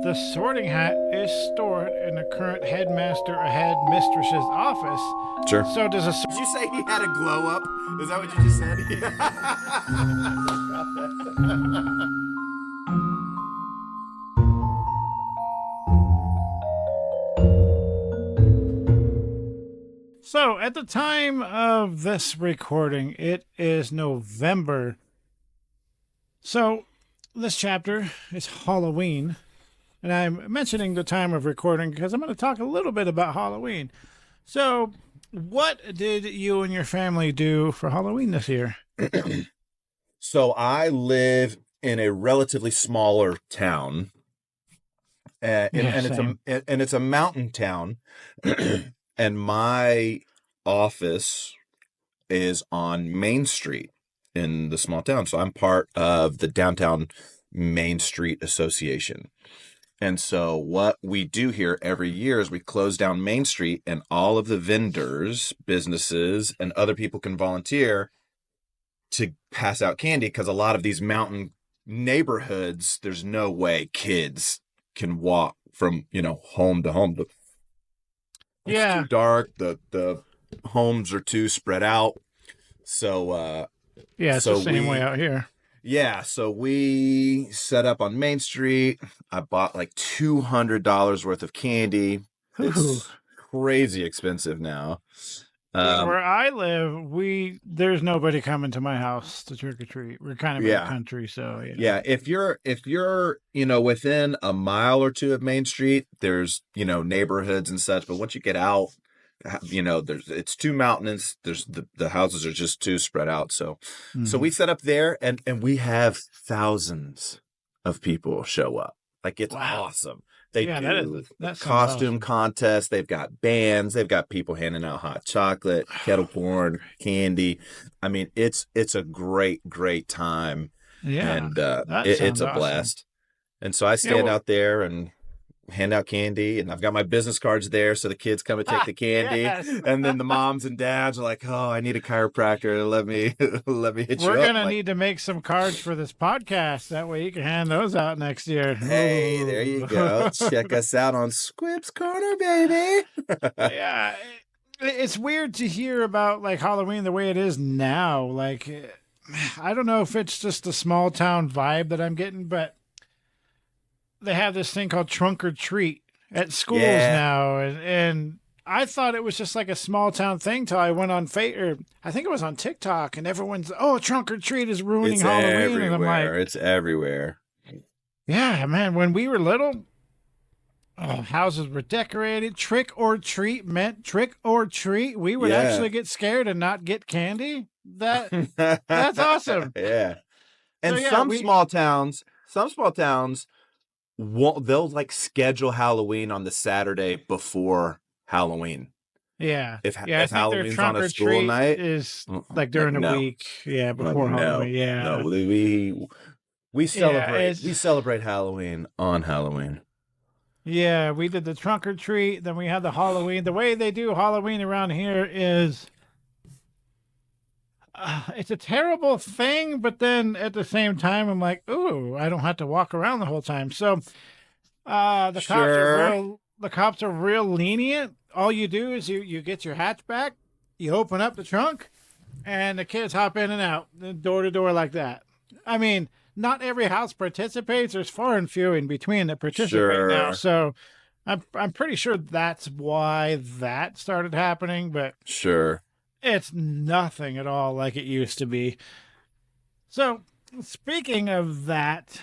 The sorting hat is stored in the current headmaster or headmistress's office. Sure. So does a Did you say he had a glow up? Is that what you just said? So at the time of this recording, it is November. So this chapter is Halloween. And I'm mentioning the time of recording because I'm going to talk a little bit about Halloween. So what did you and your family do for Halloween this year? So I live in a relatively smaller town, and it's a mountain town, and my office is on Main Street in the small town. So I'm part of the Downtown Main Street Association. And so what we do here every year is we close down Main Street, and all of the vendors, businesses, and other people can volunteer to pass out candy, because a lot of these mountain neighborhoods, there's no way kids can walk from, home to home. It's too dark. The homes are too spread out. So it's the same way out here. Yeah, so we set up on Main Street. I bought like $200 worth of candy. It's crazy expensive now. Where I live, there's nobody coming to my house to trick or treat. We're kind of in the country, so yeah. If you're within a mile or two of Main Street, there's neighborhoods and such. But once you get out, it's too mountainous. There's the houses are just too spread out. So we set up there, and we have thousands of people show up. Like, it's awesome. They do costume contests. They've got bands. They've got people handing out hot chocolate, kettle corn, candy. I mean, it's a great time. Yeah, and it's a blast. And so I stand out there and hand out candy, and I've got my business cards there, so the kids come and take the candy. Yes. And then the moms and dads are like, "Oh, I need a chiropractor. Let me hit you up." We're gonna need to make some cards for this podcast. That way you can hand those out next year. Hey, there you go. Check us out on Squibs Corner, baby. Yeah, it's weird to hear about like Halloween the way it is now. Like, I don't know if it's just the small town vibe that I'm getting, but they have this thing called trunk or treat at schools now, and I thought it was just like a small town thing till I went on I think it was on TikTok, and everyone's trunk or treat is ruining Halloween, everywhere. And I'm like, it's everywhere. Yeah, man. When we were little, houses were decorated. Trick or treat meant trick or treat. We would actually get scared and not get candy. That's awesome. Yeah, and So, some small towns. They'll like schedule Halloween on the Saturday before Halloween. Yeah. If Halloween's on a school night, is like during the week. Yeah, before Halloween. Yeah. No, we celebrate. We celebrate Halloween on Halloween. Yeah, we did the trunk or treat. Then we had the Halloween. The way they do Halloween around here is it's a terrible thing, but then at the same time, I'm like, ooh, I don't have to walk around the whole time. So the cops are real lenient. All you do is you get your hatchback, you open up the trunk, and the kids hop in and out, door to door like that. I mean, not every house participates. There's far and few in between that participate now. So I'm pretty sure that's why that started happening, but sure. It's nothing at all like it used to be. So, speaking of that,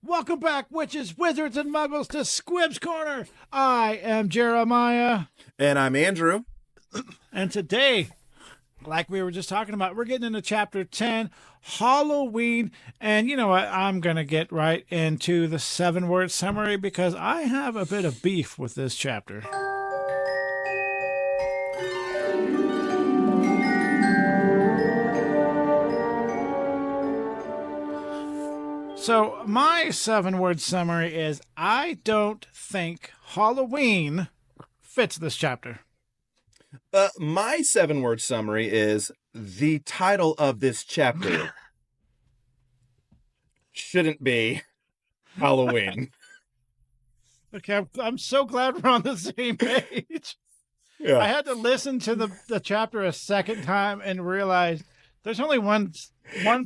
welcome back, witches, wizards, and muggles, to Squibs Corner. I am Jeremiah. And I'm Andrew. And today, like we were just talking about, we're getting into Chapter 10, Halloween. And you know what? I'm going to get right into the 7-word summary because I have a bit of beef with this chapter. So my 7-word summary is, I don't think Halloween fits this chapter. My 7-word summary is, the title of this chapter shouldn't be Halloween. Okay, I'm so glad we're on the same page. Yeah. I had to listen to the chapter a second time and realize there's only one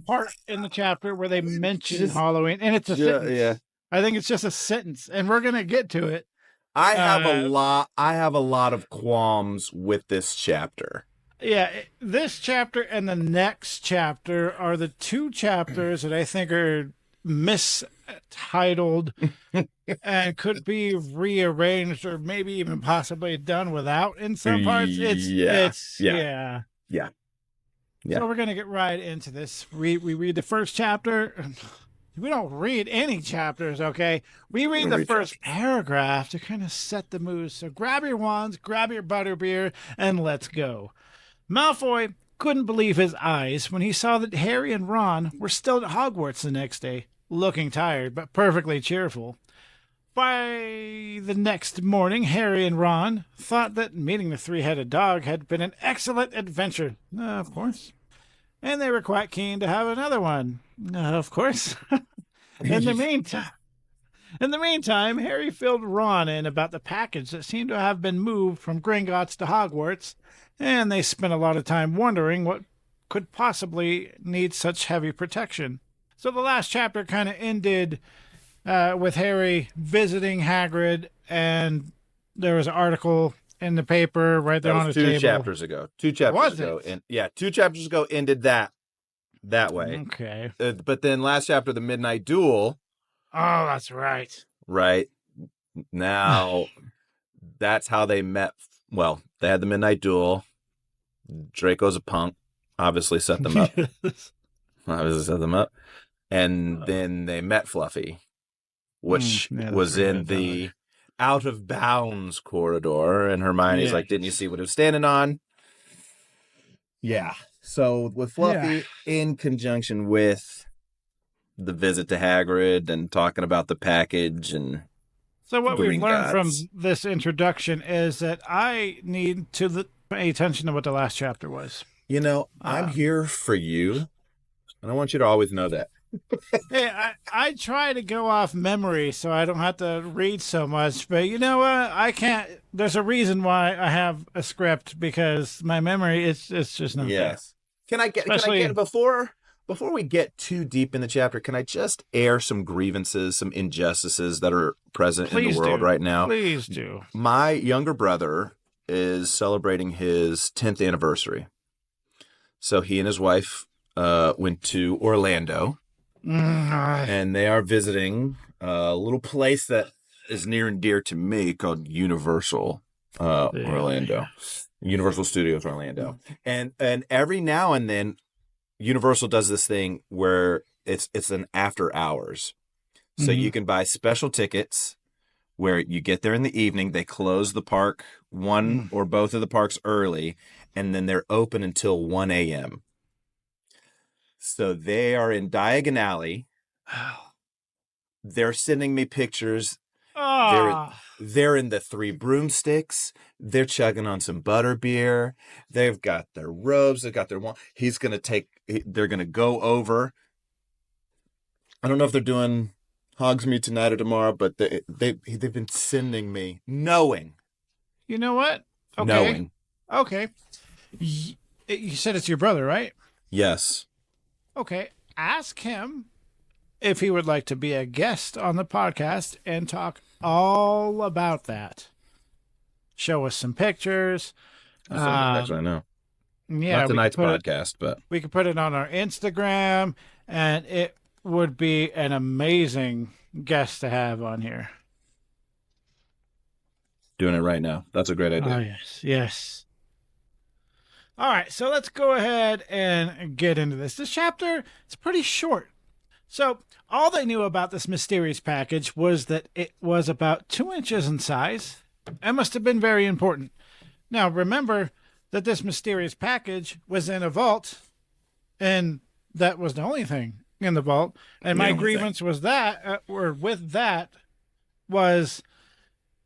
part in the chapter where they mention Halloween, and it's a sentence. Yeah. I think it's just a sentence, and we're gonna get to it. I have a lot of qualms with this chapter. Yeah, this chapter and the next chapter are the two chapters that I think are mistitled and could be rearranged or maybe even possibly done without in some parts. Yeah. So we're gonna get right into this. We read the first chapter. We don't read any chapters, okay? We read the first paragraph to kind of set the mood. So grab your wands, grab your butterbeer, and let's go. Malfoy couldn't believe his eyes when he saw that Harry and Ron were still at Hogwarts the next day, looking tired but perfectly cheerful. By the next morning, Harry and Ron thought that meeting the three-headed dog had been an excellent adventure. Of course. And they were quite keen to have another one. Of course. In the meantime, Harry filled Ron in about the package that seemed to have been moved from Gringotts to Hogwarts, and they spent a lot of time wondering what could possibly need such heavy protection. So the last chapter kind of ended with Harry visiting Hagrid, and there was an article in the paper right there on the table. 2 chapters ago. 2 chapters ago. And 2 chapters ago ended that way. Okay. But then last chapter, the Midnight Duel. Oh, that's right. Right. Now, that's how they met. Well, they had the Midnight Duel. Draco's a punk. Obviously set them up. And then they met Fluffy, which was in the out of bounds corridor, and Hermione's like, didn't you see what it was standing on? Yeah. So with Fluffy in conjunction with the visit to Hagrid and talking about the package and so what we've learned from this introduction is that I need to pay attention to what the last chapter was. You know, I'm here for you, and I want you to always know that. Hey, I try to go off memory so I don't have to read so much, but you know what? I can't. There's a reason why I have a script, because my memory it's just not there. Can I get before we get too deep in the chapter? Can I just air some grievances, some injustices that are present in the world right now? Please do. My younger brother is celebrating his 10th anniversary, so he and his wife went to Orlando. And they are visiting a little place that is near and dear to me called Universal Orlando, Universal Studios Orlando. And every now and then, Universal does this thing where it's an after hours, so you can buy special tickets where you get there in the evening. They close the park one or both of the parks early, and then they're open until 1 a.m. So they are in Diagon Alley. They're sending me pictures. They're in the 3 broomsticks. They're chugging on some butterbeer. They've got their robes. They've got their wand. They're going to go over. I don't know if they're doing Hogsmeade tonight or tomorrow, but they've been sending me knowing. You know what? Okay. Knowing. Okay. You said it's your brother, right? Yes. Okay, ask him if he would like to be a guest on the podcast and talk all about that. Show us some pictures. Actually, I know. Yeah, not tonight's podcast, but we could put it on our Instagram, and it would be an amazing guest to have on here. Doing it right now. That's a great idea. Oh, yes. All right, so let's go ahead and get into this. This chapter is pretty short. So all they knew about this mysterious package was that it was about 2 inches in size and must have been very important. Now, remember that this mysterious package was in a vault, and that was the only thing in the vault. And my grievance was that, was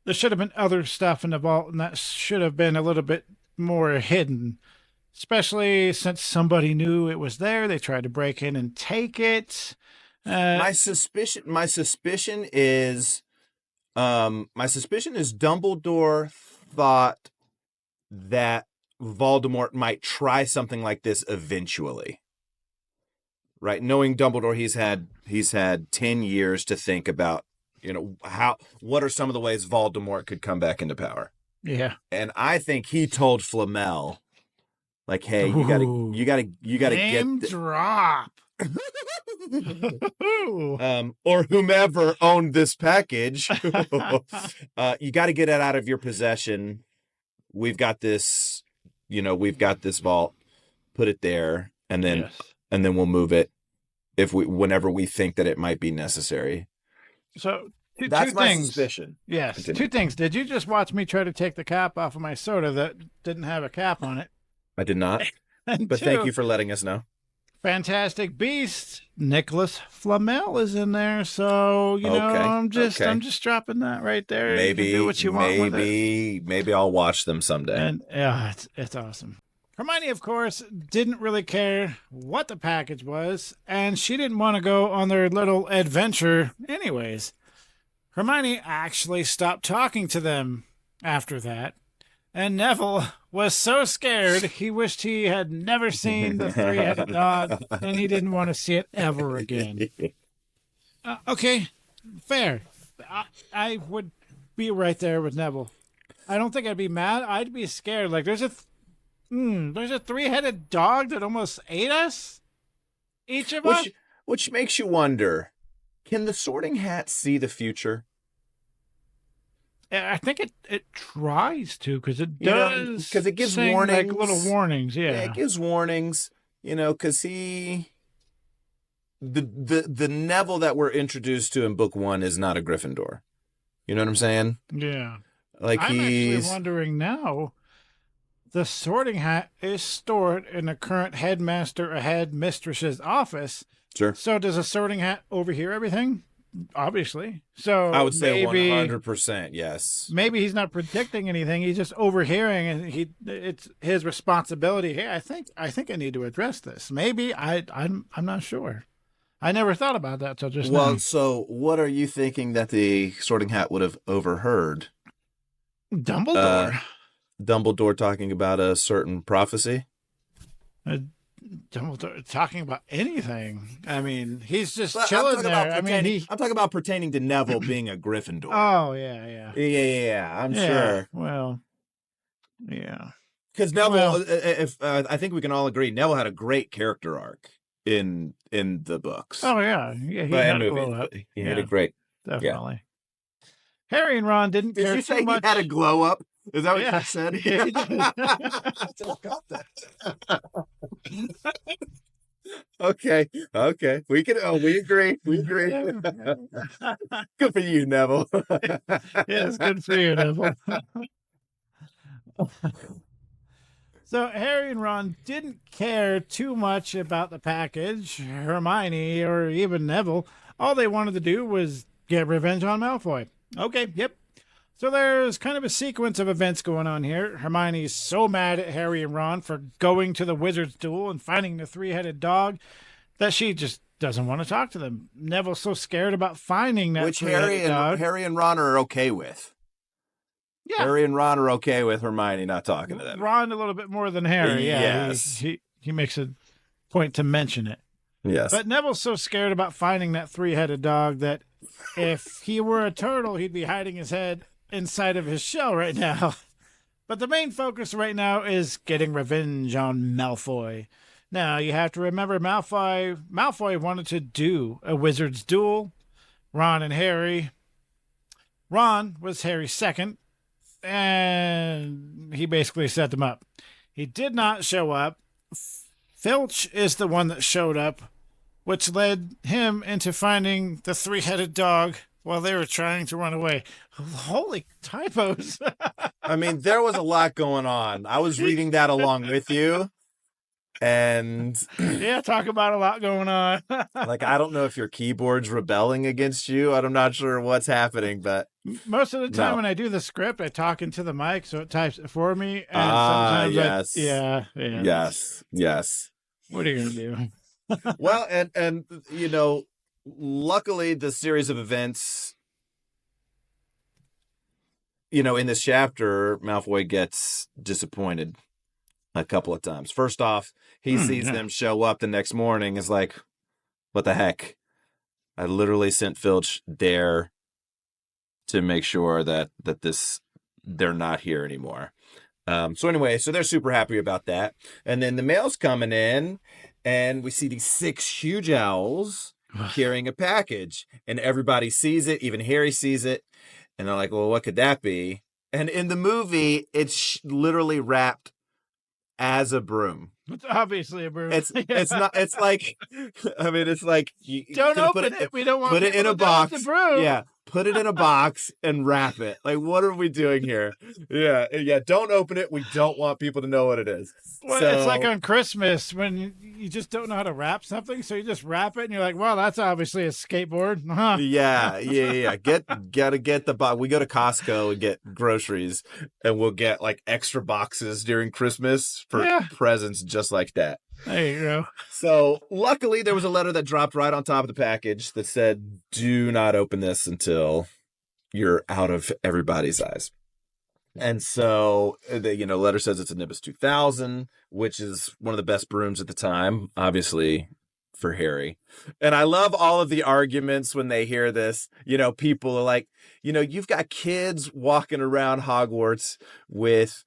there should have been other stuff in the vault, and that should have been a little bit more hidden. Especially since somebody knew it was there, they tried to break in and take it. My suspicion is My suspicion is Dumbledore thought that Voldemort might try something like this eventually. Right? Knowing Dumbledore, he's had 10 years to think about, what are some of the ways Voldemort could come back into power. Yeah. And I think he told Flamel, like, hey, you gotta Name drop. Or whomever owned this package, you got to get it out of your possession. We've got this vault. Put it there, and then we'll move it whenever we think that it might be necessary. So that's my things. suspicion. Yes, Continue. 2 things. Did you just watch me try to take the cap off of my soda that didn't have a cap on it? I did not, but thank you for letting us know. Fantastic Beasts, Nicholas Flamel is in there, so I'm just dropping that right there. Maybe you can do what you want with it. Maybe I'll watch them someday. And yeah, it's awesome. Hermione, of course, didn't really care what the package was, and she didn't want to go on their little adventure anyways. Hermione actually stopped talking to them after that, and Neville was so scared he wished he had never seen the three-headed dog, and he didn't want to see it ever again. Okay, fair. I would be right there with Neville. I don't think I'd be mad. I'd be scared. Like, there's a three-headed dog that almost ate us? Each of us? Which makes you wonder, can the Sorting Hat see the future? I think it tries to, because it does. Because it gives warnings. Like little warnings, yeah. It gives warnings, because the Neville that we're introduced to in book 1 is not a Gryffindor. You know what I'm saying? Yeah. Like I'm actually wondering now, the Sorting Hat is stored in the current headmaster or headmistress's office. Sure. So does a Sorting Hat overhear everything? Obviously. So I would say 100%, yes. Maybe he's not predicting anything. He's just overhearing, and it's his responsibility. Hey, I think I need to address this. Maybe I'm not sure. I never thought about that till just now. Well, so what are you thinking that the Sorting Hat would have overheard? Dumbledore. Dumbledore talking about a certain prophecy? Dumbledore talking about anything. I mean, he's just chilling there. I'm talking about pertaining to Neville being a Gryffindor. Oh, yeah. Yeah, I'm sure. Well, yeah. Because Neville, I think we can all agree, Neville had a great character arc in the books. Oh, yeah. He had a glow up. He had a great... Definitely. Yeah. Harry and Ron didn't care too much. He had a glow up? Is that what you said? Yeah, he did. I just got that. Okay. We agree. Good for you, Neville. Yes, good for you, Neville. So Harry and Ron didn't care too much about the package, Hermione, or even Neville. All they wanted to do was get revenge on Malfoy. Okay, yep. So there's kind of a sequence of events going on here. Hermione's so mad at Harry and Ron for going to the wizard's duel and finding the three-headed dog that she just doesn't want to talk to them. Neville's so scared about finding that three-headed dog. Harry and Ron are okay with. Yeah. Harry and Ron are okay with Hermione not talking to them. Ron a little bit more than Harry. Yeah, yes. He makes a point to mention it. Yes. But Neville's so scared about finding that three-headed dog that if he were a turtle, he'd be hiding his head inside of his shell right now. But the main focus right now is getting revenge on Malfoy. Now, you have to remember Malfoy wanted to do a wizard's duel. Ron and Harry. Ron was Harry's second, and he basically set them up. He did not show up. Filch is the one that showed up, which led him into finding the three-headed dog while they were trying to run away. Holy typos. I mean, there was a lot going on. I was reading that along with you. And yeah, talk about a lot going on. Like, I don't know if your keyboard's rebelling against you. I'm not sure what's happening, but most of the time when I do the script, I talk into the mic so it types it for me. And sometimes yes. Yes. What are you gonna do? Well, and luckily the series of events in this chapter, Malfoy gets disappointed a couple of times. First off, he sees them show up the next morning. Is like, what the heck? I literally sent Filch there to make sure that they're not here anymore. So anyway, so they're super happy about that. And then the mail's coming in, and we see these 6 huge owls carrying a package, and everybody sees it. Even Harry sees it, and they're like, "Well, what could that be?" And in the movie, it's literally wrapped as a broom. It's obviously a broom. It's not. It's like, I mean, it's like you don't open it. We don't want put it in a box. The broom. Yeah, put it in a box and wrap it. Like, what are we doing here? Yeah. Don't open it. We don't want people to know what it is. Well, it's like on Christmas when you just don't know how to wrap something, so you just wrap it, and you're like, "Well, that's obviously a skateboard." Uh-huh. Yeah. Gotta get the box. We go to Costco and get groceries, and we'll get like extra boxes during Christmas for presents just like that. There you go. So luckily, there was a letter that dropped right on top of the package that said, "Do not open this until you're out of everybody's eyes." And so the letter says it's a Nimbus 2000, which is one of the best brooms at the time, obviously for Harry. And I love all of the arguments when they hear this. People are like, you've got kids walking around Hogwarts with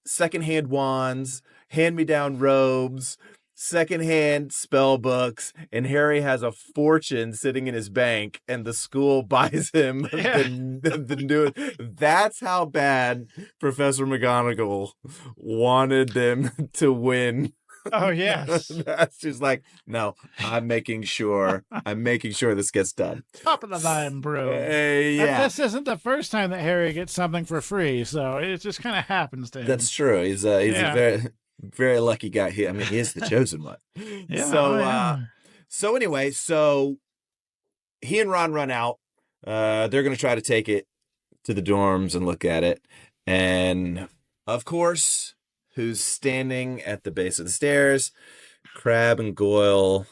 secondhand wands, hand-me-down robes, secondhand spell books, and Harry has a fortune sitting in his bank, and the school buys him the new. That's how bad Professor McGonagall wanted them to win. Oh yes. That's just like, no, I'm making sure this gets done. Top of the line, bro. Yeah. This isn't the first time that Harry gets something for free, so it just kind of happens to him. That's true. He's a very, very lucky guy. He is the chosen one. So anyway, he and Ron run out. They're going to try to take it to the dorms and look at it. And of course, who's standing at the base of the stairs? Crabbe and Goyle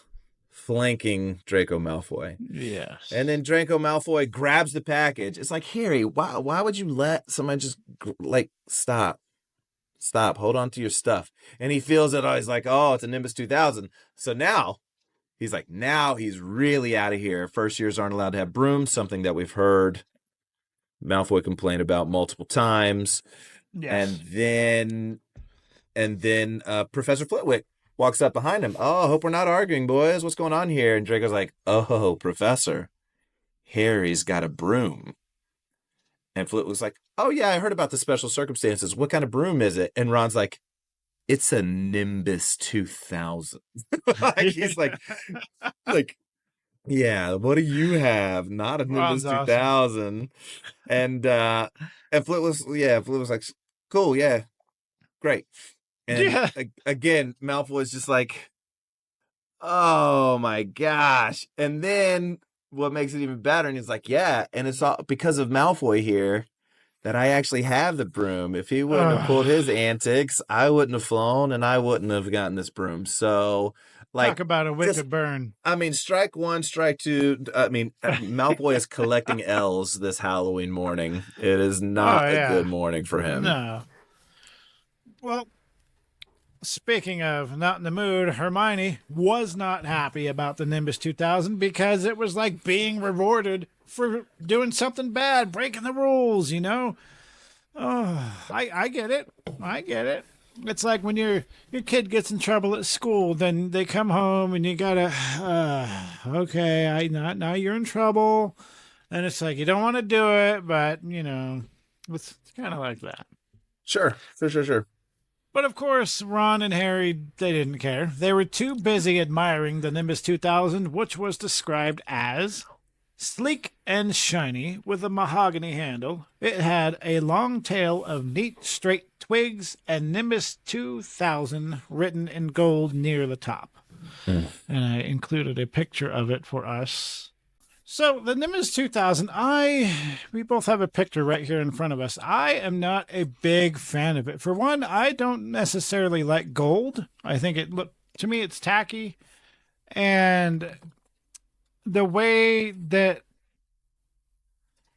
flanking Draco Malfoy. Yes. And then Draco Malfoy grabs the package. It's like, Harry, why would you let somebody just stop, hold on to your stuff? And he feels it. He's like, oh, it's a Nimbus 2000. So now he's really out of here. First years aren't allowed to have brooms, something that we've heard Malfoy complain about multiple times. Yes. And then Professor Flitwick walks up behind him. Oh, hope we're not arguing, boys. What's going on here? And Draco's like, oh, Professor, Harry's got a broom. And Flitwick's like, oh, yeah, I heard about the special circumstances. What kind of broom is it? And Ron's like, it's a Nimbus 2000. He's like, yeah, what do you have? Not a Nimbus 2000. Awesome. And Flitwick's like, cool, yeah, great. And again, Malfoy's just like, oh my gosh. And then what makes it even better, and he's like, yeah, and it's all because of Malfoy here that I actually have the broom. If he wouldn't have pulled his antics, I wouldn't have flown and I wouldn't have gotten this broom. So, talk about a wicked burn. I mean, strike one, strike two. I mean, Malfoy is collecting L's this Halloween morning. It is not a good morning for him. No. Well, speaking of not in the mood, Hermione was not happy about the Nimbus 2000 because it was like being rewarded for doing something bad, breaking the rules, Oh, I get it. It's like when your kid gets in trouble at school, then they come home and you gotta, okay, now you're in trouble. And it's like, you don't want to do it, but, it's kind of like that. Sure. But of course, Ron and Harry, they didn't care. They were too busy admiring the Nimbus 2000, which was described as sleek and shiny with a mahogany handle. It had a long tail of neat, straight twigs and Nimbus 2000 written in gold near the top. And I included a picture of it for us. So the Nimbus 2000, we both have a picture right here in front of us. I am not a big fan of it. For one, I don't necessarily like gold. I think to me, it's tacky. And the way that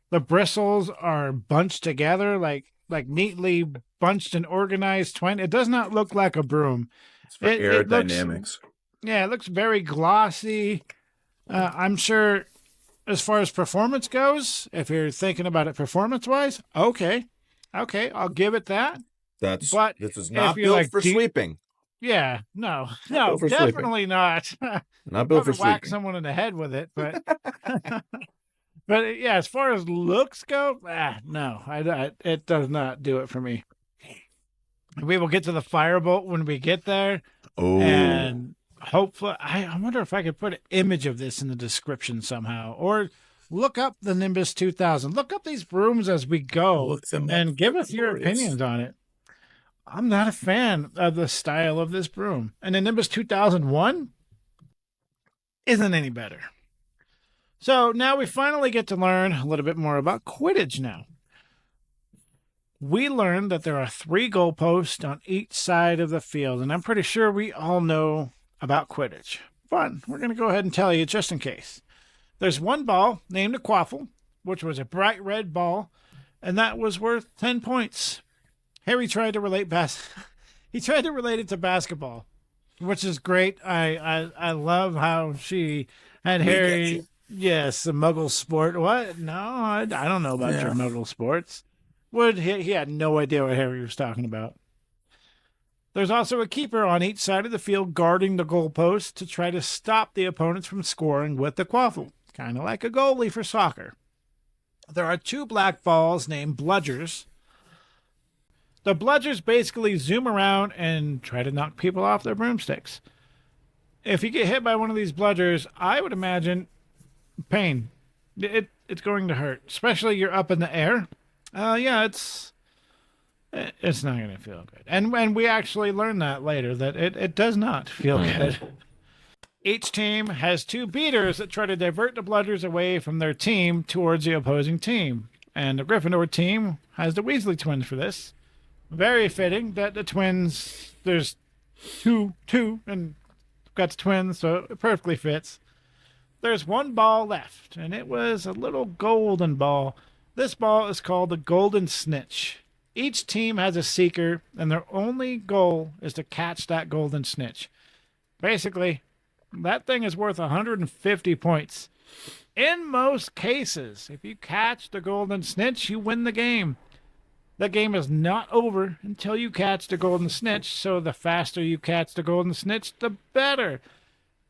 The bristles are bunched together, like neatly bunched and organized twine. It does not look like a broom. It's for It looks, aerodynamics. yeah, it looks very glossy. I'm sure as far as performance goes, if you're thinking about it performance-wise, okay, I'll give it that. But This is if not you're built like, for sweeping. yeah, no, Not built for sleeping. definitely not. Not built for Probably whack sleeping. someone in the head with it, but but yeah, as far as looks go, no, it does not do it for me. We will get to the firebolt when we get there, Oh, and hopefully, I wonder if I could put an image of this in the description somehow, or look up the Nimbus 2000. Look up these brooms as we go, look them up. and give They're us your glorious. opinions on it. I'm not a fan of the style of this broom, and the Nimbus 2001 isn't any better. So now we finally get to learn a little bit more about Quidditch now. We learned that there are 3 goalposts on each side of the field, and I'm pretty sure we all know about Quidditch. But we're going to go ahead and tell you just in case. There's one ball named a quaffle, which was a bright red ball, and that was worth 10 points. Harry tried to relate he tried to relate it to basketball, which is great. I love how she had Harry. Yes, the Muggle sport. What? No, I don't know about your Muggle sports. He had no idea what Harry was talking about. There's also a keeper on each side of the field guarding the goalpost to try to stop the opponents from scoring with the quaffle, kind of like a goalie for soccer. There are 2 black balls named bludgers. The bludgers basically zoom around and try to knock people off their broomsticks. If you get hit by one of these bludgers, I would imagine pain. It's going to hurt, especially you're up in the air. Yeah, it's not going to feel good. And we actually learned that later, that it does not feel good. Each team has 2 beaters that try to divert the bludgers away from their team towards the opposing team. And the Gryffindor team has the Weasley twins for this. Very fitting that the twins, there's two, and got the twins, so it perfectly fits. There's 1 ball left, and it was a little golden ball. This ball is called the Golden Snitch. Each team has a seeker, and their only goal is to catch that Golden Snitch. Basically, that thing is worth 150 points. In most cases, if you catch the Golden Snitch, you win the game. The game is not over until you catch the Golden Snitch, so the faster you catch the Golden Snitch, the better.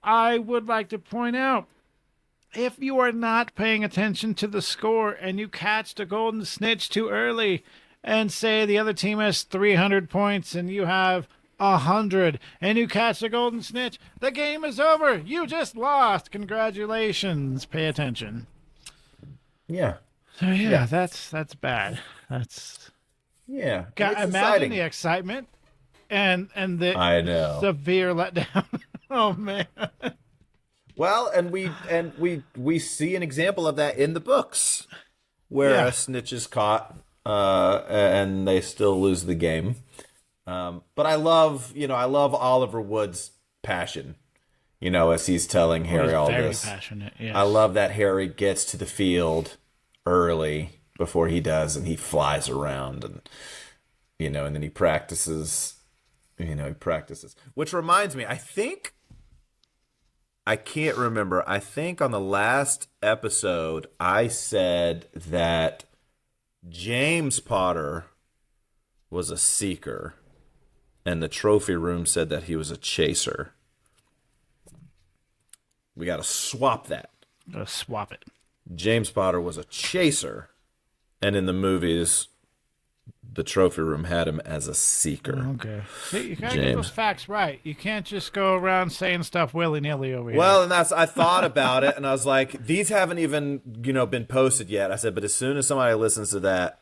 I would like to point out, if you are not paying attention to the score and you catch the Golden Snitch too early, and say the other team has 300 points and you have 100, and you catch the Golden Snitch, the game is over. You just lost. Congratulations. Pay attention. yeah. So yeah. that's bad. That's Yeah. imagine exciting. the excitement and the I know. severe letdown. Oh man. Well, and we see an example of that in the books, where a snitch is caught, and they still lose the game. But I love Oliver Wood's passion, as he's telling Harry all very this. Passionate. Yes. I love that Harry gets to the field early before he does, and he flies around, and and then he practices. Which reminds me, I can't remember. I think on the last episode, I said that James Potter was a seeker, and the trophy room said that he was a chaser. We got to swap that. Gotta swap it. James Potter was a chaser, and in the movies, the trophy room had him as a seeker. Okay. See, you gotta get those facts right. You can't just go around saying stuff willy-nilly over here. Well, and I thought about it, and I was like, these haven't even, been posted yet. I said, but as soon as somebody listens to that,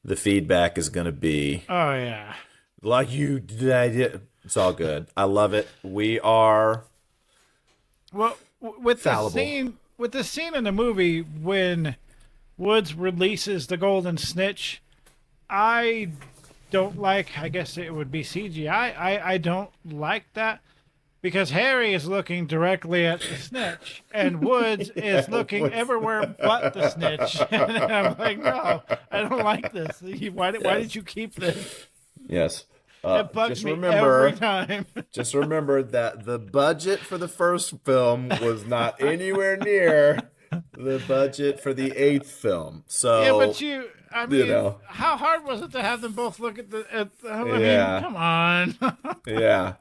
the feedback is going to be, oh yeah, like you did. It's all good. I love it. We are with fallible. The scene in the movie when Woods releases the Golden Snitch, I don't like. I guess it would be CGI. I don't like that. because Harry is looking directly at the snitch, and Woods is looking everywhere but the snitch. And I'm like, no, I don't like this. Why did you keep this? Yes. It bugs me every time. Just remember that the budget for the first film was not anywhere near the budget for the 8th film. So Yeah, but I mean, how hard was it to have them both look at I mean, come on. Yeah.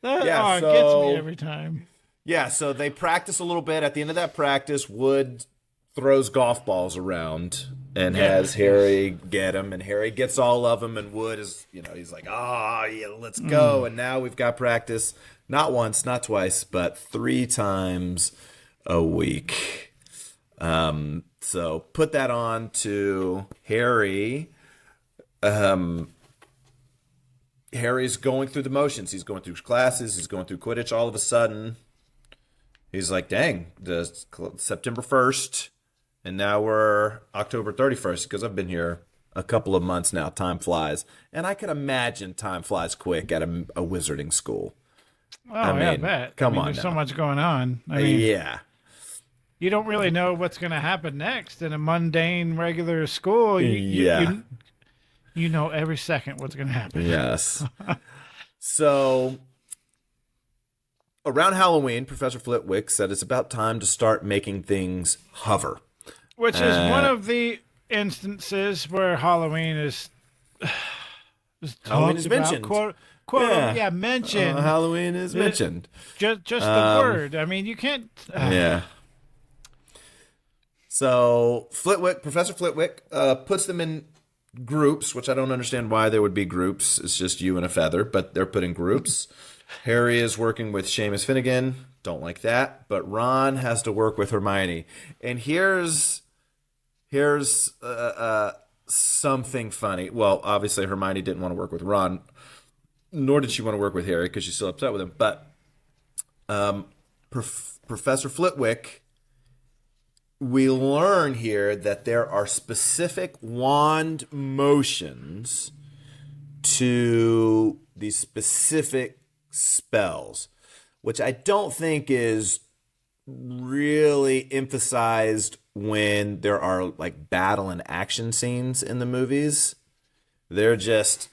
It gets me every time. Yeah, so they practice a little bit. At the end of that practice, Wood throws golf balls around and has Harry get them, and Harry gets all of them, and Wood is, he's like, yeah, let's go. And now we've got practice not once, not twice, but 3 times a week. So put that on to Harry. Harry's going through the motions. He's going through classes. He's going through Quidditch. All of a sudden, he's like, dang, September 1st, and now we're October 31st, because I've been here a couple of months now. Time flies. And I can imagine time flies quick at a wizarding school. Oh, I bet. Come on there's now. so much going on. I mean, yeah. You don't really know what's going to happen next in a mundane, regular school. You know every second what's going to happen. Yes. So, around Halloween, Professor Flitwick said it's about time to start making things hover. Which is one of the instances where Halloween is mentioned. Mentioned. Halloween is mentioned. Just the word. I mean, you can't... Yeah. So, Professor Flitwick puts them in groups, which I don't understand why there would be groups. It's just you and a feather, but they're put in groups. Harry is working with Seamus Finnegan. Don't like that. But Ron has to work with Hermione. And here's something funny. Well, obviously Hermione didn't want to work with Ron, nor did she want to work with Harry because she's still upset with him. But Professor Flitwick, we learn here that there are specific wand motions to these specific spells, which I don't think is really emphasized when there are like battle and action scenes in the movies. They're just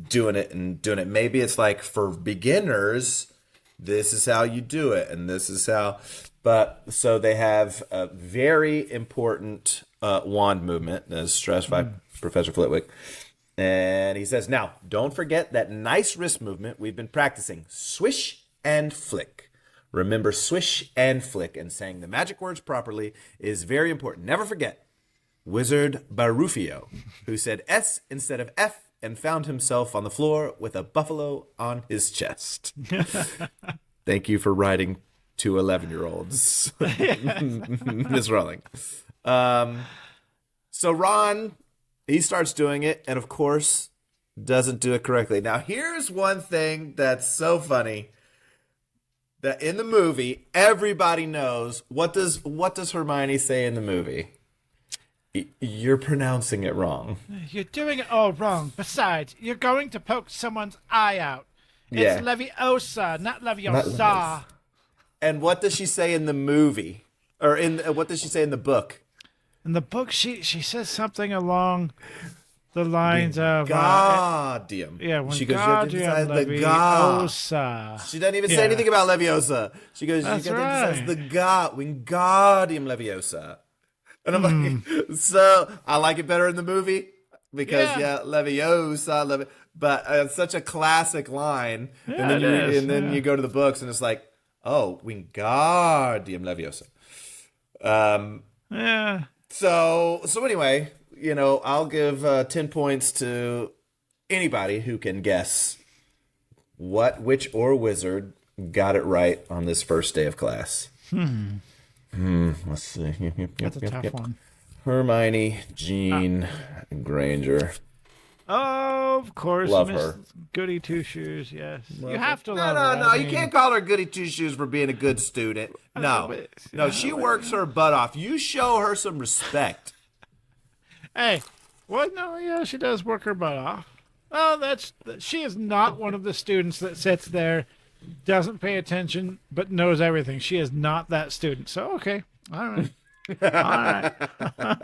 doing it. Maybe it's like for beginners, this is how you do it, and this is how... But so they have a very important wand movement, as stressed by Professor Flitwick. And he says, now, don't forget that nice wrist movement we've been practicing. Swish and flick. Remember, swish and flick, and saying the magic words properly is very important. Never forget Wizard Barufio, who said S instead of F and found himself on the floor with a buffalo on his chest. Thank you for writing to 11-year-olds, Miss Rowling. So Ron, he starts doing it, and of course, doesn't do it correctly. Now, here's one thing that's so funny, that in the movie, everybody knows, what does Hermione say in the movie? You're pronouncing it wrong. You're doing it all wrong. Besides, you're going to poke someone's eye out. It's Leviosa, not Leviosa. And what does she say in the movie? Or what does she say in the book? In the book, she says something along the lines of... Wingardium. She goes, Leviosa. She doesn't even say anything about Leviosa. She goes, That's she right. says Wingardium Leviosa. And I'm like, so I like it better in the movie because Leviosa, but it's such a classic line. Yeah, and then you go to the books and it's like, oh, Wingardium Leviosa. So anyway, I'll give 10 points to anybody who can guess what witch or wizard got it right on this first day of class. Let's see. That's a tough one. Hermione, Jean, Granger. Oh, of course. Love Miss her. Goody Two Shoes, yes. Love you have to her. love her. No. You can't call her Goody Two Shoes for being a good student. No, she works her butt off. You show her some respect. Hey, what? No, yeah, she does work her butt off. Oh, she is not one of the students that sits there doesn't pay attention, but knows everything. She is not that student. So, okay. All right. All right.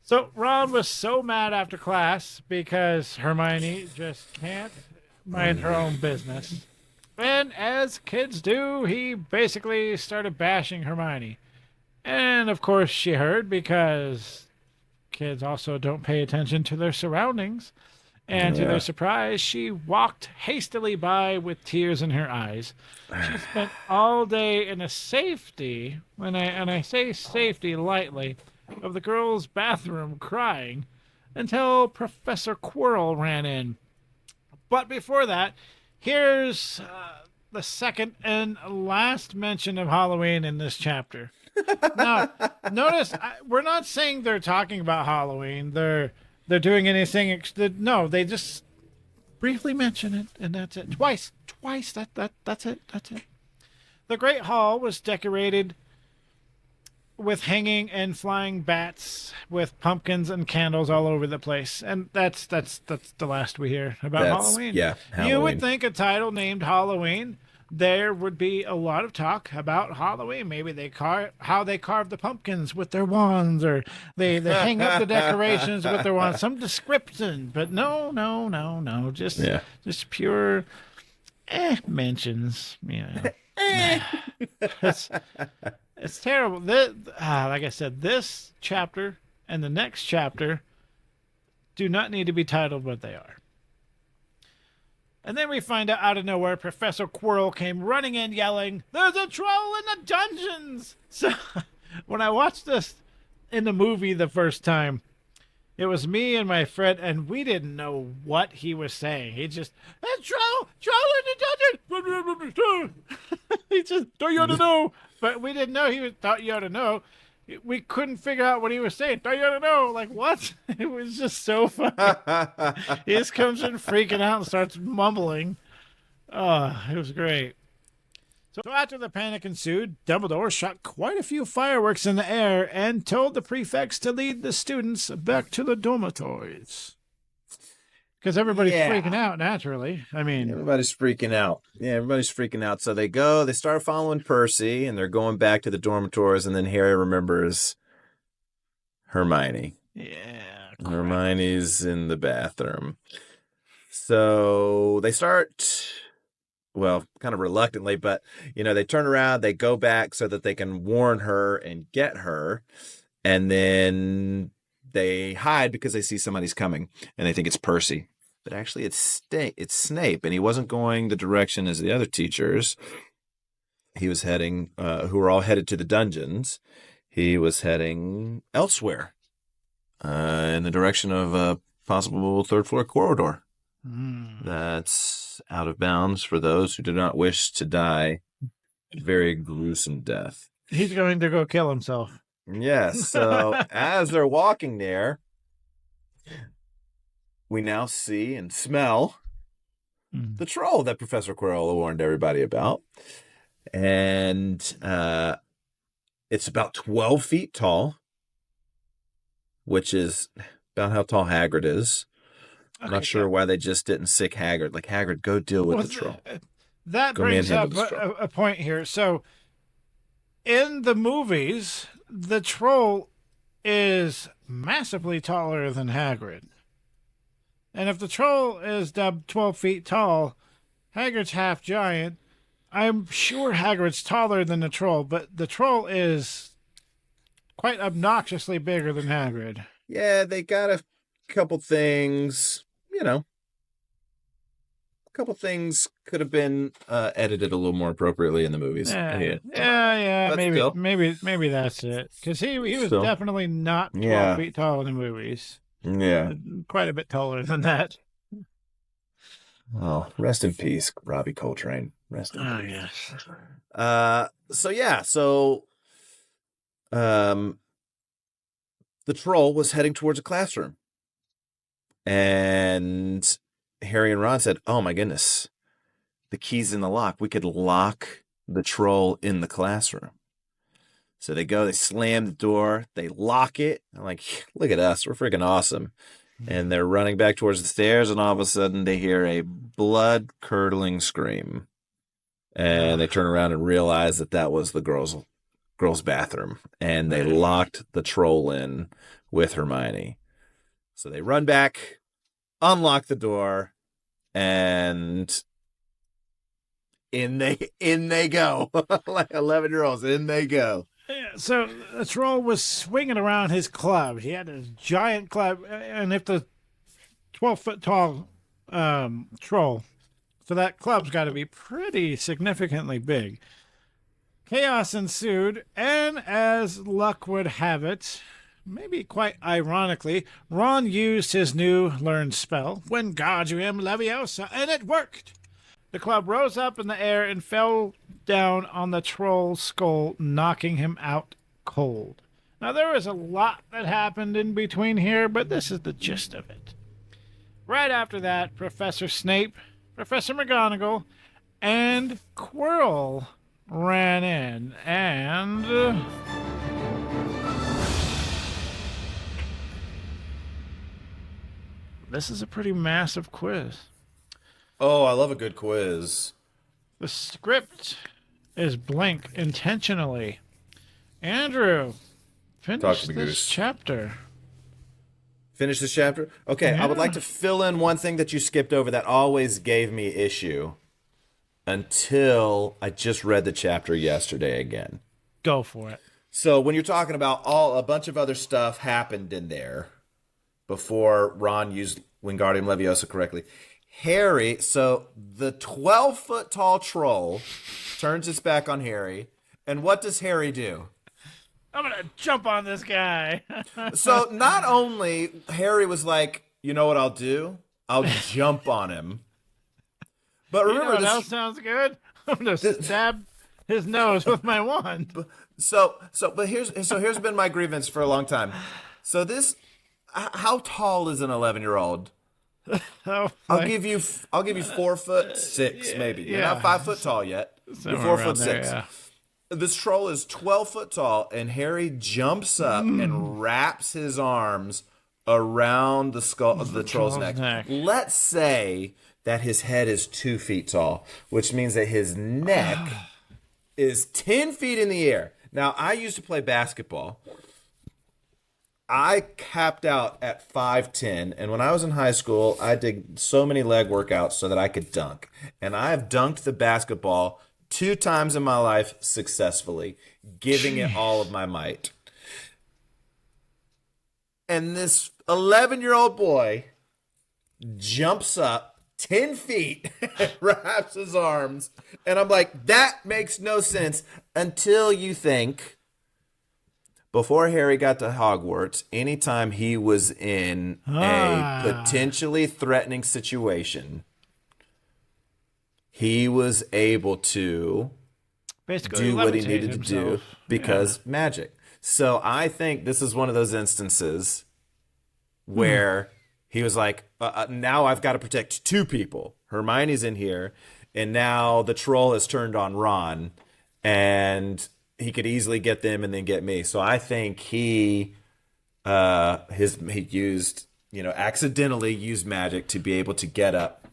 So Ron was so mad after class because Hermione just can't mind her own business. And as kids do, he basically started bashing Hermione. And of course she heard because kids also don't pay attention to their surroundings. And to their surprise, she walked hastily by with tears in her eyes. She spent all day in the safety, and I say safety lightly, of the girls' bathroom crying until Professor Quirrell ran in. But before that, here's the second and last mention of Halloween in this chapter. Now, notice we're not saying they're talking about Halloween. They're doing anything. No, they just briefly mention it, and that's it. Twice. That's it. The Great Hall was decorated with hanging and flying bats, with pumpkins and candles all over the place, and that's the last we hear about Halloween. Yeah, Halloween. You would think a title named Halloween, there would be a lot of talk about Halloween. Maybe how they carve the pumpkins with their wands, or they hang up the decorations with their wands. Some description, but no. Just pure mentions. It's terrible. Like I said, this chapter and the next chapter do not need to be titled what they are. And then we find out of nowhere, Professor Quirrell came running in yelling, "There's a troll in the dungeons!" So when I watched this in the movie the first time, it was me and my friend, and we didn't know what he was saying. He just, "A troll in the dungeon!" He just, "Don't you ought to know?" But we didn't know he thought you ought to know. We couldn't figure out what he was saying. "Don't you ought to know?" Like, what? It was just so funny. He just comes in freaking out and starts mumbling. Oh, it was great. So after the panic ensued, Dumbledore shot quite a few fireworks in the air and told the prefects to lead the students back to the dormitories. Because everybody's freaking out, naturally. I mean, everybody's freaking out. Yeah, everybody's freaking out. So they start following Percy, and they're going back to the dormitories, and then Harry remembers Hermione. Yeah. Correct. Hermione's in the bathroom. So they start, well, kind of reluctantly, but, they turn around, they go back so that they can warn her and get her, and then they hide because they see somebody's coming, and they think it's Percy. But actually it's Snape, and he wasn't going the direction as the other teachers. He was heading, who were all headed to the dungeons. He was heading elsewhere, in the direction of a possible third-floor corridor. That's out of bounds for those who do not wish to die a very gruesome death. He's going to go kill himself. Yes, so as they're walking there, we now see and smell the troll that Professor Quirrell warned everybody about. And it's about 12 feet tall, which is about how tall Hagrid is. I'm not sure why they just didn't sick Hagrid. Like, Hagrid, go deal with the troll. That brings up a point here. So, in the movies, the troll is massively taller than Hagrid. And if the troll is dubbed 12 feet tall, Hagrid's half giant. I'm sure Hagrid's taller than the troll, but the troll is quite obnoxiously bigger than Hagrid. Yeah, they got a couple things, a couple things could have been edited a little more appropriately in the movies. Yeah. Maybe that's it. Because he was definitely not 12 feet tall in the movies. Yeah. Quite a bit taller than that. Oh, rest in peace, Robbie Coltrane. Rest in peace. Yes. So the troll was heading towards a classroom. And Harry and Ron said, "Oh my goodness, the key's in the lock. We could lock the troll in the classroom." So they slam the door, they lock it. I'm like, look at us, we're freaking awesome. And they're running back towards the stairs, and all of a sudden they hear a blood-curdling scream. And they turn around and realize that was the girls' bathroom. And they locked the troll in with Hermione. So they run back, unlock the door, and in they go. Like 11-year-olds, in they go. Yeah, so the troll was swinging around his club. He had this giant club, and if the 12-foot tall troll, so that club's got to be pretty significantly big. Chaos ensued, and as luck would have it, maybe quite ironically, Ron used his new learned spell, Wingardium Leviosa, and it worked. The club rose up in the air and fell down on the troll's skull, knocking him out cold. Now, there was a lot that happened in between here, but this is the gist of it. Right after that, Professor Snape, Professor McGonagall, and Quirrell ran in, and this is a pretty massive quiz. Oh, I love a good quiz. The script is blank intentionally. Andrew, finish this chapter. Finish this chapter? Okay, yeah. I would like to fill in one thing that you skipped over that always gave me issue until I just read the chapter yesterday again. Go for it. So when you're talking about a bunch of other stuff happened in there before Ron used Wingardium Leviosa correctly. Harry, so the 12-foot tall troll turns his back on Harry, and what does Harry do? I'm going to jump on this guy. So not only Harry was like, you know what I'll do? I'll jump on him. But remember, what else sounds good? I'm going to stab his nose with my wand. But here's been my grievance for a long time. So how tall is an 11-year-old? I'll give you 4'6", maybe. You're not 5 foot tall yet. You're 4'6". Yeah. This troll is 12 foot tall, and Harry jumps up and wraps his arms around the skull of the troll's neck. Let's say that his head is 2 feet tall, which means that his neck is 10 feet in the air. Now, I used to play basketball. I capped out at 5'10", and when I was in high school, I did so many leg workouts so that I could dunk. And I have dunked the basketball 2 times in my life successfully, giving it all of my might. And this 11-year-old boy jumps up 10 feet and wraps his arms. And I'm like, that makes no sense until you think... Before Harry got to Hogwarts, anytime he was in a potentially threatening situation, he was able to do what he needed to do because magic. So I think this is one of those instances where he was like, now I've got to protect 2 people. Hermione's in here, and now the troll has turned on Ron, and... he could easily get them and then get me. So I think he used, accidentally used magic to be able to get up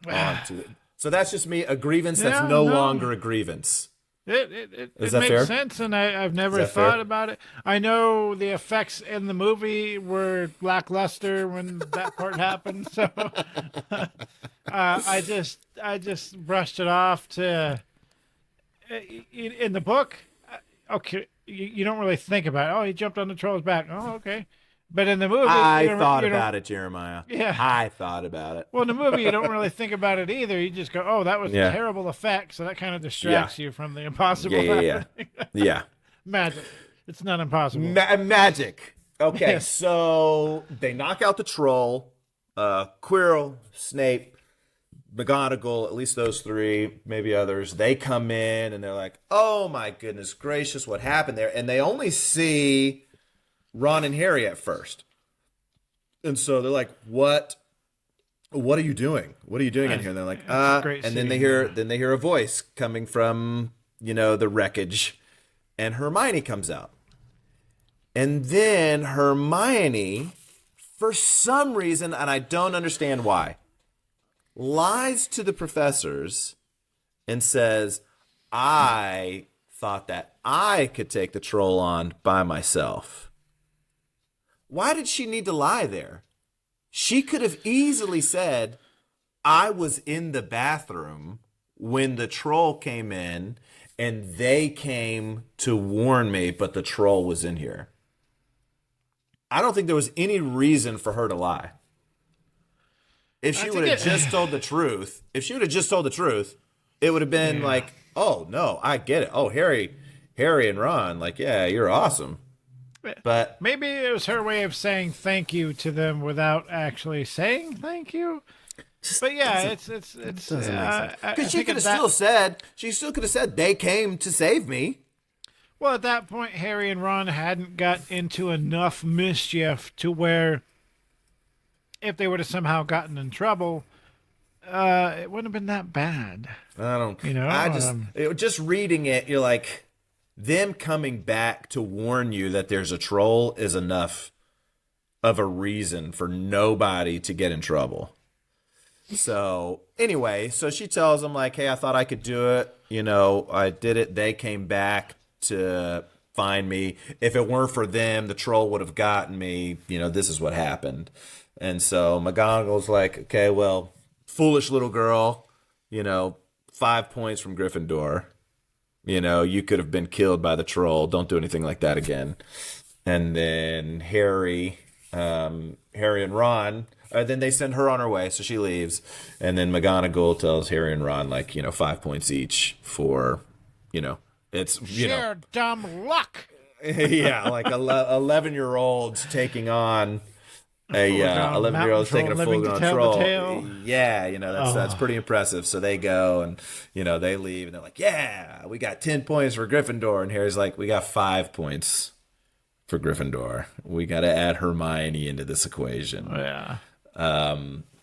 onto it. So that's just me, a grievance that's no longer a grievance. It makes sense, and I've never thought about it. I know the effects in the movie were lackluster when that part happened, so I just brushed it off to in the book. Okay, you don't really think about it. Oh, he jumped on the troll's back. Oh, okay. But in the movie... I thought about it, Jeremiah. Yeah. I thought about it. Well, in the movie, you don't really think about it either. You just go, oh, that was a terrible effect, so that kind of distracts you from the impossible happening. Yeah. Magic. It's not impossible. Magic. Okay, so they knock out the troll. Quirrell, Snape, McGonagall, at least those 3, maybe others, they come in and they're like, oh my goodness gracious, what happened there? And they only see Ron and Harry at first. And so they're like, what are you doing? What are you doing in here? And they're like, and then they hear a voice coming from, the wreckage, and Hermione comes out. And then Hermione for some reason, and I don't understand why, lies to the professors and says, I thought that I could take the troll on by myself. Why did she need to lie there? She could have easily said, I was in the bathroom when the troll came in and they came to warn me, but the troll was in here. I don't think there was any reason for her to lie. If she would have just told the truth, it would have been like, oh, no, I get it. Oh, Harry and Ron, like, yeah, you're awesome. But maybe it was her way of saying thank you to them without actually saying thank you. But yeah, it's because she could have still could have said they came to save me. Well, at that point, Harry and Ron hadn't got into enough mischief to where if they would have somehow gotten in trouble, it wouldn't have been that bad. I don't, just reading it, you're like, them coming back to warn you that there's a troll is enough of a reason for nobody to get in trouble. So anyway, so she tells them like, hey, I thought I could do it. I did it. They came back to find me. If it weren't for them, the troll would have gotten me. This is what happened. And so McGonagall's like, okay, well, foolish little girl, 5 points from Gryffindor. You could have been killed by the troll. Don't do anything like that again. And then Harry and Ron, then they send her on her way, so she leaves. And then McGonagall tells Harry and Ron, like, 5 points each for, it's, sheer dumb luck. Yeah, like 11-year-olds taking on a 11-year-old taking a full-grown troll. Yeah, that's pretty impressive. So they go and, they leave and they're like, yeah, we got 10 points for Gryffindor. And Harry's like, we got 5 points for Gryffindor. We got to add Hermione into this equation. Oh, yeah.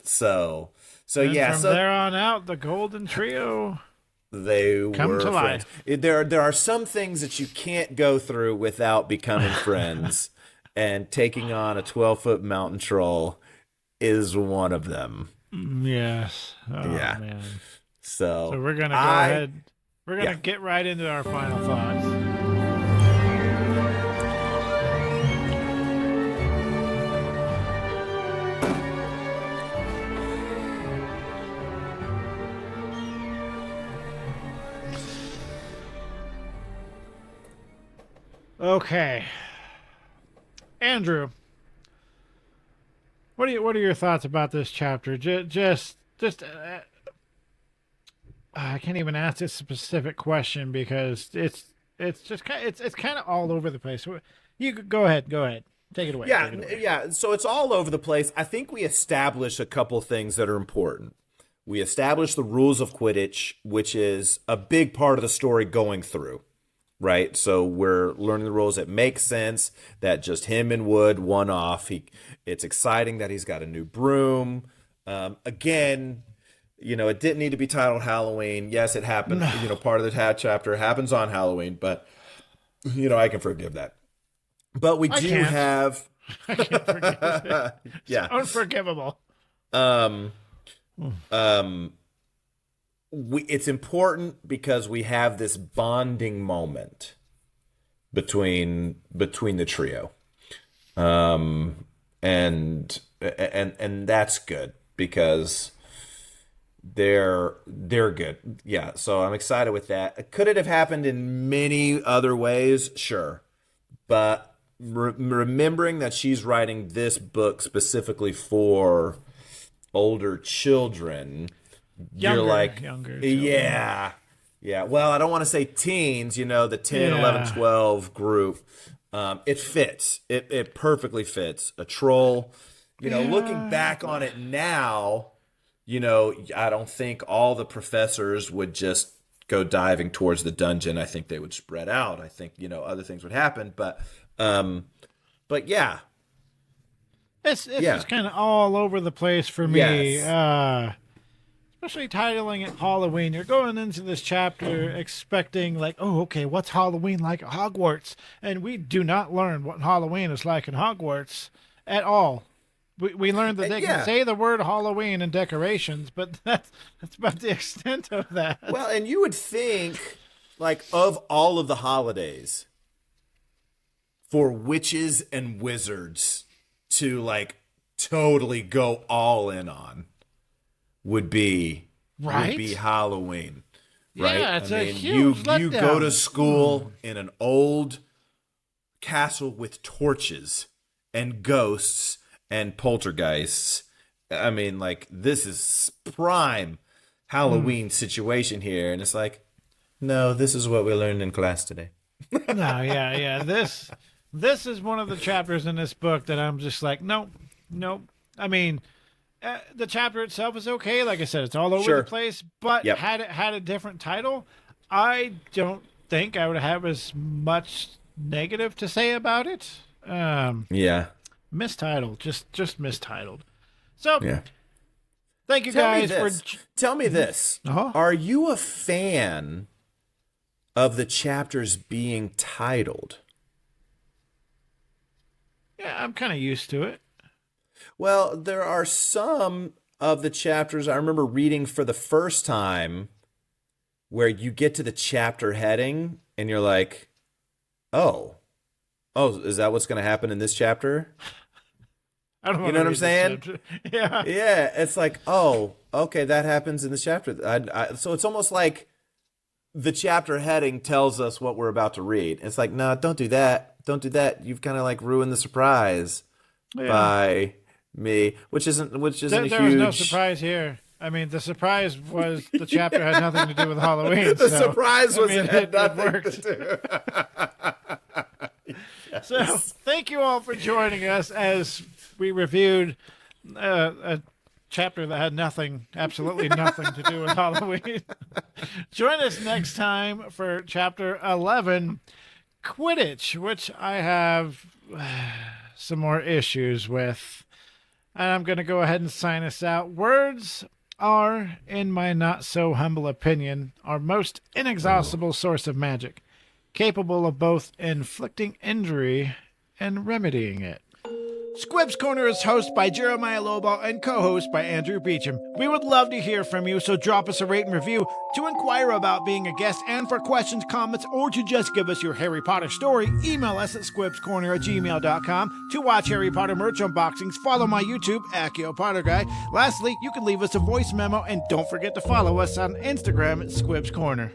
So and yeah. From there on out, the Golden Trio. They come to friends. Life. There are some things that you can't go through without becoming friends, and taking on a 12-foot mountain troll is one of them. Yes. Oh, yeah. Man. So we're gonna go ahead. We're gonna get right into our final thoughts. Okay, Andrew, what are your thoughts about this chapter? Just I can't even ask this specific question because it's kind of all over the place. You go ahead, take it away. Yeah. So it's all over the place. I think we established a couple things that are important. We established the rules of Quidditch, which is a big part of the story going through. Right, so we're learning the rules that make sense. That just him and Wood one off. It's exciting that he's got a new broom. Again, it didn't need to be titled Halloween. Yes, it happened. No. Part of the chapter happens on Halloween, but I can forgive that. But we do have. I can't forgive it. Yeah, it's unforgivable. It's important because we have this bonding moment between the trio, and that's good because they're good. Yeah, so I'm excited with that. Could it have happened in many other ways? Sure, but remembering that she's writing this book specifically for older children. Younger children. Yeah. Well, I don't want to say teens, the 10, 11, 12 group. It fits. It perfectly fits. A troll, looking back on it now, I don't think all the professors would just go diving towards the dungeon. I think they would spread out. I think, other things would happen. But yeah. It's just kind of all over the place for me. Yes. Especially titling it Halloween. You're going into this chapter expecting like, oh, okay, what's Halloween like at Hogwarts? And we do not learn what Halloween is like in Hogwarts at all. We learned that they yeah. can say the word Halloween and decorations, but that's about the extent of that. Well, and you would think, like, of all of the holidays, for witches and wizards to, like, totally go all in on would be Halloween. Right? Yeah, it's a you huge letdown. go to school in an old castle with torches and ghosts and poltergeists. I mean, like, this is prime Halloween situation here, and it's like, no, this is what we learned in class today. No, yeah. This is one of the chapters in this book that I'm just like, nope. I mean, the chapter itself is okay. Like I said, it's all over the place. But had it had a different title, I don't think I would have as much negative to say about it. Mistitled, just mistitled. So, thank you guys for. Tell me this: Are you a fan of the chapters being titled? Yeah, I'm kind of used to it. Well, there are some of the chapters I remember reading for the first time where you get to the chapter heading and you're like, oh, is that what's going to happen in this chapter? I don't know. You know what I'm saying? Yeah. Yeah, it's like, oh, okay, that happens in this chapter. So it's almost like the chapter heading tells us what we're about to read. It's like, no, don't do that. Don't do that. You've kind of like ruined the surprise by me, which isn't a huge. There was no surprise here. I mean, the surprise was the chapter had nothing to do with Halloween. The surprise was it had nothing to do. Yes. So, thank you all for joining us as we reviewed a chapter that had absolutely nothing to do with Halloween. Join us next time for chapter 11, Quidditch, which I have some more issues with. And I'm going to go ahead and sign us out. Words are, in my not so humble opinion, our most inexhaustible source of magic, capable of both inflicting injury and remedying it. Squibs Corner is hosted by Jeremiah Lobal and co-host by Andrew Beecham. We would love to hear from you, so drop us a rate and review to inquire about being a guest and for questions, comments, or to just give us your Harry Potter story. Email us at squibscorner@gmail.com. To watch Harry Potter merch unboxings, follow my YouTube, Accio Potter Guy. Lastly, you can leave us a voice memo, and don't forget to follow us on Instagram at Squibs Corner.